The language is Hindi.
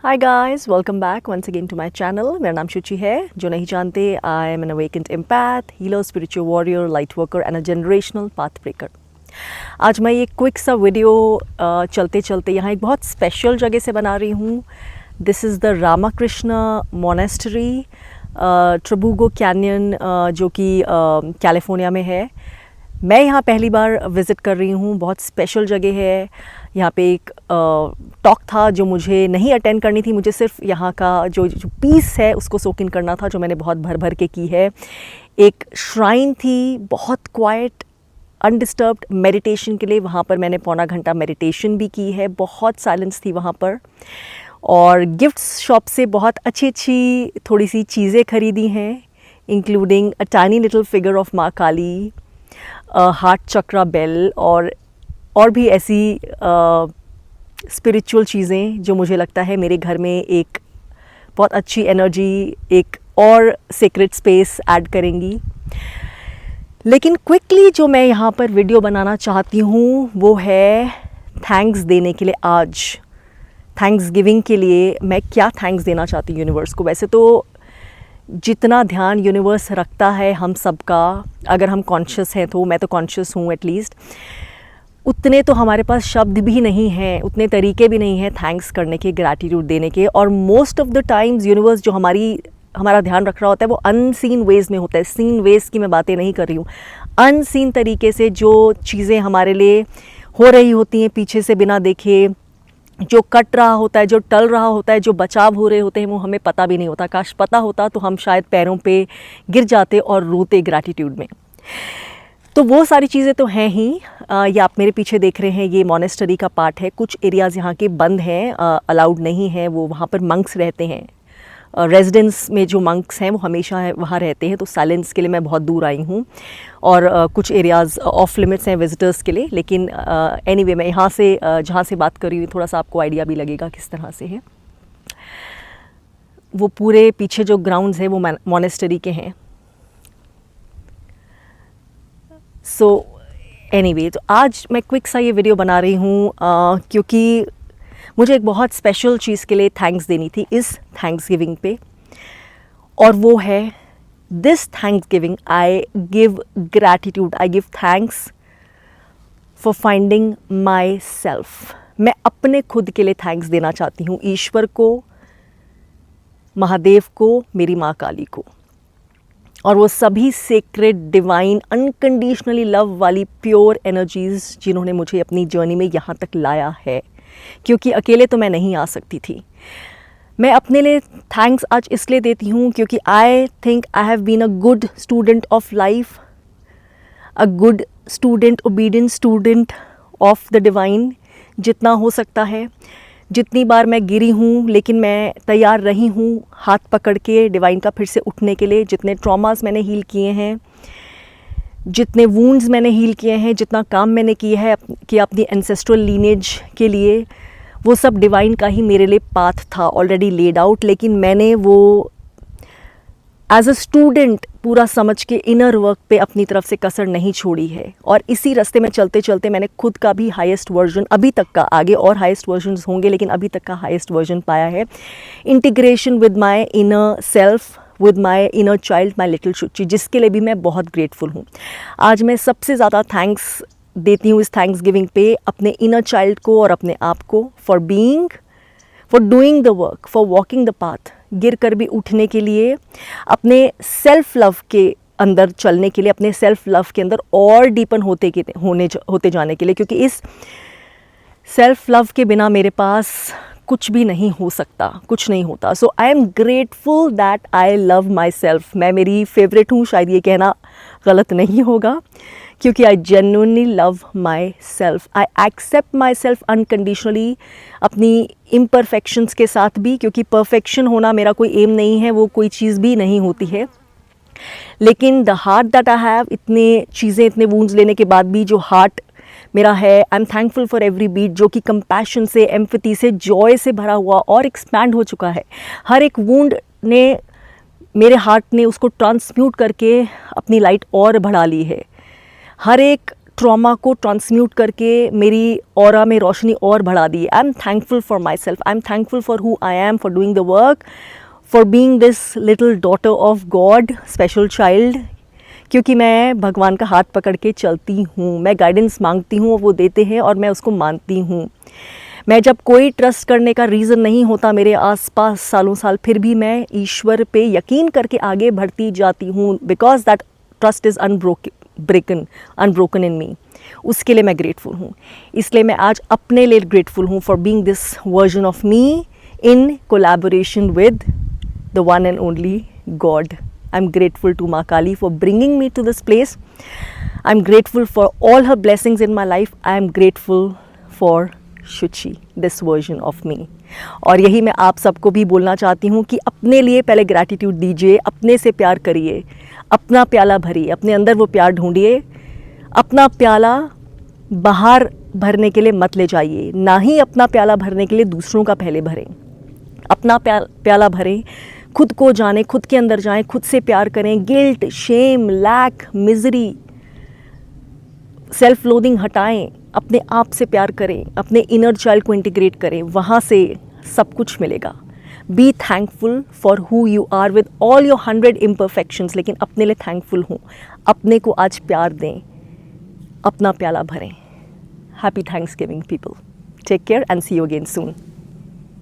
Hi guys, welcome back once again to my channel. मेरा नाम शुचि है। जो नहीं जानते, I am an awakened empath, healer, spiritual warrior, light worker and a generational path breaker. आज मैं ये क्विक सा वीडियो चलते चलते यहाँ एक बहुत स्पेशल जगह से बना रही हूँ। This is the Ramakrishna monastery, Trabuco canyon, जो कि कैलिफोर्निया में है। मैं यहाँ पहली बार विज़िट कर रही हूँ। बहुत स्पेशल जगह है। यहाँ पे एक टॉक था जो मुझे नहीं अटेंड करनी थी। मुझे सिर्फ यहाँ का जो पीस है उसको सोक इन करना था, जो मैंने बहुत भर भर के की है। एक श्राइन थी, बहुत क्वाइट, अनडिस्टर्ब्ड मेडिटेशन के लिए। वहाँ पर मैंने पौना घंटा मेडिटेशन भी की है। बहुत साइलेंस थी वहाँ पर। और गिफ्ट्स शॉप से बहुत अच्छी अच्छी थोड़ी सी चीज़ें खरीदी हैं, including a tiny little figure of माँ काली, हार्ट चक्रा बेल, और भी ऐसी स्पिरिचुअल चीज़ें जो मुझे लगता है मेरे घर में एक बहुत अच्छी एनर्जी, एक और सीक्रेट स्पेस ऐड करेंगी। लेकिन क्विकली जो मैं यहाँ पर वीडियो बनाना चाहती हूँ वो है थैंक्स देने के लिए। आज थैंक्स गिविंग के लिए मैं क्या थैंक्स देना चाहती हूँ यूनिवर्स को। वैसे तो जितना ध्यान यूनिवर्स रखता है हम सबका, अगर हम कॉन्शियस हैं तो, मैं तो कॉन्शियस हूँ एटलीस्ट, उतने तो हमारे पास शब्द भी नहीं हैं, उतने तरीके भी नहीं हैं थैंक्स करने के, ग्रैटिट्यूड देने के। और most of the times universe जो हमारा ध्यान रख रहा होता है वो अनसीन वेज में होता है। सीन वेज की मैं बातें नहीं कर रही हूँ। अनसीन तरीके से जो चीज़ें हमारे लिए हो रही होती हैं पीछे से बिना देखे, जो कट रहा होता है, जो टल रहा होता है, जो बचाव हो रहे होते हैं, वो हमें पता भी नहीं होता। काश पता होता तो हम शायद पैरों पे गिर जाते और रोते ग्रैटिट्यूड में। तो वो सारी चीज़ें तो हैं ही। ये आप मेरे पीछे देख रहे हैं, ये मोनेस्टरी का पार्ट है। कुछ एरियाज़ यहाँ के बंद हैं, अलाउड नहीं है। वो वहाँ पर मंक्स रहते हैं। रेजिडेंस में जो मंक्स हैं वो हमेशा वहाँ रहते हैं। तो साइलेंस के लिए मैं बहुत दूर आई हूँ। और कुछ एरियाज़ ऑफ लिमिट्स हैं विजिटर्स के लिए। लेकिन एनीवे मैं यहाँ से जहाँ से बात कर रही हूँ, थोड़ा सा आपको आइडिया भी लगेगा किस तरह से है। वो पूरे पीछे जो ग्राउंड्स हैं वो मोनेस्टरी के हैं। सो एनीवे, तो आज मैं क्विक सा ये वीडियो बना रही हूँ क्योंकि मुझे एक बहुत स्पेशल चीज़ के लिए थैंक्स देनी थी इस थैंक्स गिविंग पे। और वो है this thanks giving I give gratitude, I give thanks for finding my self. मैं अपने खुद के लिए थैंक्स देना चाहती हूँ, ईश्वर को, महादेव को, मेरी माँ काली को, और वो सभी सेक्रेड, डिवाइन, अनकंडीशनली लव वाली प्योर एनर्जीज़ जिन्होंने मुझे अपनी जर्नी में यहाँ तक लाया है। क्योंकि अकेले तो मैं नहीं आ सकती थी। मैं अपने लिए थैंक्स आज इसलिए देती हूँ क्योंकि I think I have been a good student of life, a good student, obedient student of the divine, जितना हो सकता है। जितनी बार मैं गिरी हूँ लेकिन मैं तैयार रही हूँ हाथ पकड़ के डिवाइन का फिर से उठने के लिए। जितने ट्रॉमास मैंने हील किए हैं, जितने वूंड्स मैंने हील किए हैं, जितना काम मैंने किया अपनी एंसेस्ट्रल लीनेज के लिए, वो सब डिवाइन का ही मेरे लिए पाथ था ऑलरेडी लेड आउट। लेकिन मैंने वो एज अ स्टूडेंट पूरा समझ के इनर वर्क पे अपनी तरफ से कसर नहीं छोड़ी है। और इसी रास्ते में चलते चलते मैंने खुद का भी हाईएस्ट वर्जन, अभी तक का, आगे और हाईएस्ट वर्जन्स होंगे लेकिन अभी तक का हाईएस्ट वर्जन पाया है। Integration with my inner self, with my inner child, my little Shuchi, जिसके लिए भी मैं बहुत ग्रेटफुल हूँ। आज मैं सबसे ज़्यादा थैंक्स देती हूँ इस थैंक्स गिविंग पे अपने इनर चाइल्ड को और अपने आप को, for being, for doing the work, for walking the path, गिर कर भी उठने के लिए, अपने सेल्फ लव के अंदर चलने के लिए, अपने सेल्फ लव के अंदर और डीपन होते जाने के लिए। क्योंकि इस सेल्फ लव के बिना मेरे पास कुछ भी नहीं हो सकता, कुछ नहीं होता। So I am grateful that I love my self. मैं मेरी फेवरेट हूँ, शायद ये कहना गलत नहीं होगा, क्योंकि I genuinely love my self. I accept my self unconditionally, अपनी इम्परफेक्शंस के साथ भी, क्योंकि परफेक्शन होना मेरा कोई एम नहीं है, वो कोई चीज़ भी नहीं होती है। लेकिन the heart that I have, इतने चीज़ें, इतने वूंड्स लेने के बाद भी जो हार्ट मेरा है, I am thankful for every beat, जो कि कंपैशन से, एम्पैथी से, जॉय से भरा हुआ और एक्सपैंड हो चुका है। हर एक वूंड ने, मेरे हार्ट ने उसको ट्रांसम्यूट करके अपनी लाइट और बढ़ा ली है। हर एक ट्रॉमा को ट्रांसम्यूट करके मेरी ऑरा में रोशनी और बढ़ा दी. I am thankful for my self, I am thankful for who I am, for doing the work, for being this little daughter of God, special child. क्योंकि मैं भगवान का हाथ पकड़ के चलती हूँ, मैं गाइडेंस मांगती हूँ, वो देते हैं और मैं उसको मानती हूँ. मैं जब कोई ट्रस्ट करने का रीज़न नहीं होता मेरे आसपास सालों साल, फिर भी मैं ईश्वर पे यकीन करके आगे बढ़ती जाती हूँ, because that trust is unbroken in me. उसके लिए मैं ग्रेटफुल हूँ. इसलिए मैं आज अपने लिए ग्रेटफुल हूँ for being this version of me in collaboration with the one and only God. I'm grateful to Maa Kali for bringing me to this place. I'm grateful for all her blessings in my life. I'm grateful for Shuchi, this version of me. और यही मैं आप सबको भी बोलना चाहती हूँ कि अपने लिए पहले ग्रैटिट्यूड दीजिए, अपने से प्यार करिए, अपना प्याला भरिए, अपने अंदर वो प्यार ढूंढिए. अपना प्याला बाहर भरने के लिए मत ले जाइए, ना ही अपना प्याला भरने के लिए दूसरों का पहले भरें. अपना प्याला भरें, खुद को जानें, खुद के अंदर जाएं, खुद से प्यार करें. Guilt, shame, lack, misery, self loathing हटाएं, अपने आप से प्यार करें, अपने इनर चाइल्ड को इंटीग्रेट करें, वहाँ से सब कुछ मिलेगा. Be thankful for who you are with all your 100 imperfections, लेकिन अपने लिए थैंकफुल हूँ. अपने को आज प्यार दें, अपना प्याला भरें. Happy Thanksgiving people. Take care and see you again soon.